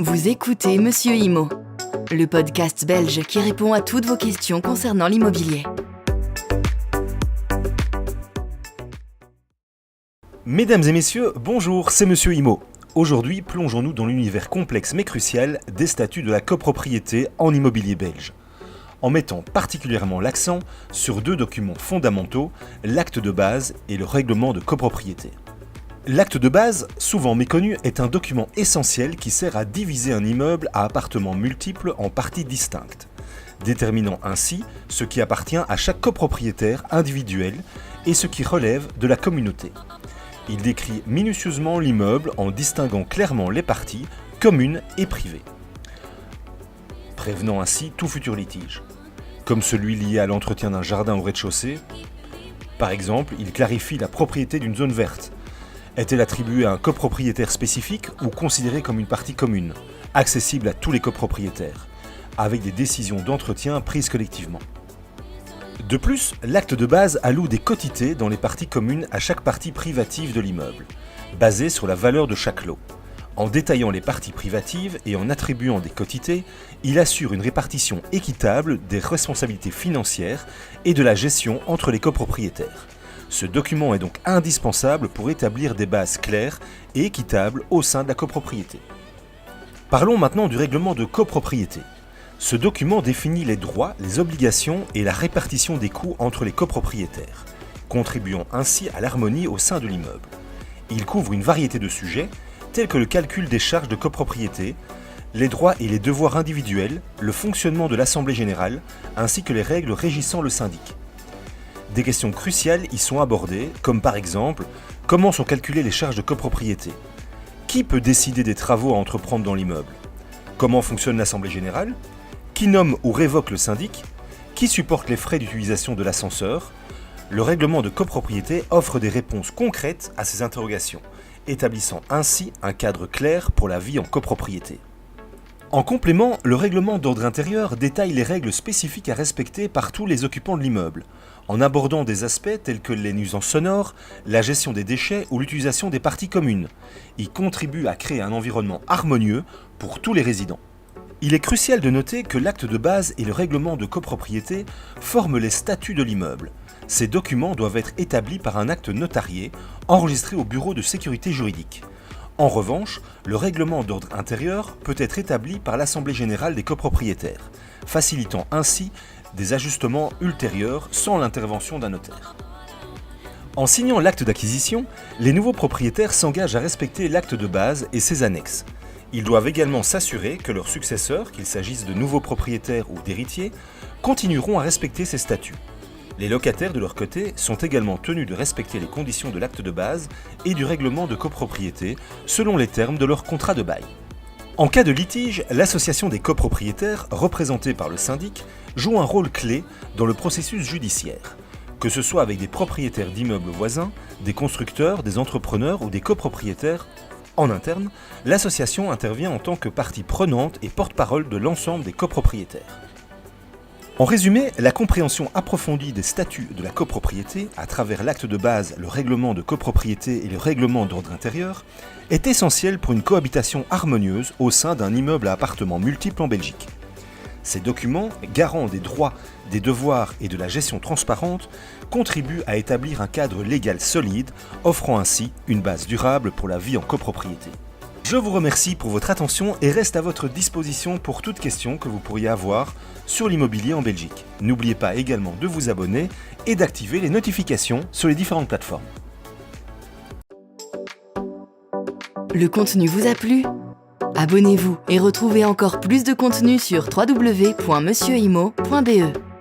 Vous écoutez Monsieur Imo, le podcast belge qui répond à toutes vos questions concernant l'immobilier. Mesdames et messieurs, bonjour, c'est Monsieur Imo. Aujourd'hui, plongeons-nous dans l'univers complexe mais crucial des statuts de la copropriété en immobilier belge, en mettant particulièrement l'accent sur deux documents fondamentaux, l'acte de base et le règlement de copropriété. L'acte de base, souvent méconnu, est un document essentiel qui sert à diviser un immeuble à appartements multiples en parties distinctes, déterminant ainsi ce qui appartient à chaque copropriétaire individuel et ce qui relève de la communauté. Il décrit minutieusement l'immeuble en distinguant clairement les parties, communes et privées, prévenant ainsi tout futur litige, comme celui lié à l'entretien d'un jardin au rez-de-chaussée. Par exemple, il clarifie la propriété d'une zone verte. Est-elle attribuée à un copropriétaire spécifique ou considérée comme une partie commune, accessible à tous les copropriétaires, avec des décisions d'entretien prises collectivement. De plus, l'acte de base alloue des quotités dans les parties communes à chaque partie privative de l'immeuble, basées sur la valeur de chaque lot. En détaillant les parties privatives et en attribuant des quotités, il assure une répartition équitable des responsabilités financières et de la gestion entre les copropriétaires. Ce document est donc indispensable pour établir des bases claires et équitables au sein de la copropriété. Parlons maintenant du règlement de copropriété. Ce document définit les droits, les obligations et la répartition des coûts entre les copropriétaires, contribuant ainsi à l'harmonie au sein de l'immeuble. Il couvre une variété de sujets, tels que le calcul des charges de copropriété, les droits et les devoirs individuels, le fonctionnement de l'Assemblée générale, ainsi que les règles régissant le syndic. Des questions cruciales y sont abordées, comme par exemple, comment sont calculées les charges de copropriété? Qui peut décider des travaux à entreprendre dans l'immeuble? Comment fonctionne l'Assemblée générale? Qui nomme ou révoque le syndic? Qui supporte les frais d'utilisation de l'ascenseur? Le règlement de copropriété offre des réponses concrètes à ces interrogations, établissant ainsi un cadre clair pour la vie en copropriété. En complément, le règlement d'ordre intérieur détaille les règles spécifiques à respecter par tous les occupants de l'immeuble, en abordant des aspects tels que les nuisances sonores, la gestion des déchets ou l'utilisation des parties communes. Il contribue à créer un environnement harmonieux pour tous les résidents. Il est crucial de noter que l'acte de base et le règlement de copropriété forment les statuts de l'immeuble. Ces documents doivent être établis par un acte notarié, enregistré au bureau de sécurité juridique. En revanche, le règlement d'ordre intérieur peut être établi par l'Assemblée générale des copropriétaires, facilitant ainsi des ajustements ultérieurs sans l'intervention d'un notaire. En signant l'acte d'acquisition, les nouveaux propriétaires s'engagent à respecter l'acte de base et ses annexes. Ils doivent également s'assurer que leurs successeurs, qu'il s'agisse de nouveaux propriétaires ou d'héritiers, continueront à respecter ces statuts. Les locataires, de leur côté, sont également tenus de respecter les conditions de l'acte de base et du règlement de copropriété selon les termes de leur contrat de bail. En cas de litige, l'association des copropriétaires, représentée par le syndic, joue un rôle clé dans le processus judiciaire, que ce soit avec des propriétaires d'immeubles voisins, des constructeurs, des entrepreneurs ou des copropriétaires. En interne, l'association intervient en tant que partie prenante et porte-parole de l'ensemble des copropriétaires. En résumé, la compréhension approfondie des statuts de la copropriété, à travers l'acte de base, le règlement de copropriété et le règlement d'ordre intérieur, est essentielle pour une cohabitation harmonieuse au sein d'un immeuble à appartements multiples en Belgique. Ces documents, garants des droits, des devoirs et de la gestion transparente, contribuent à établir un cadre légal solide, offrant ainsi une base durable pour la vie en copropriété. Je vous remercie pour votre attention et reste à votre disposition pour toute question que vous pourriez avoir sur l'immobilier en Belgique. N'oubliez pas également de vous abonner et d'activer les notifications sur les différentes plateformes. Le contenu vous a plu? Abonnez-vous et retrouvez encore plus de contenu sur www.monsieurimo.be.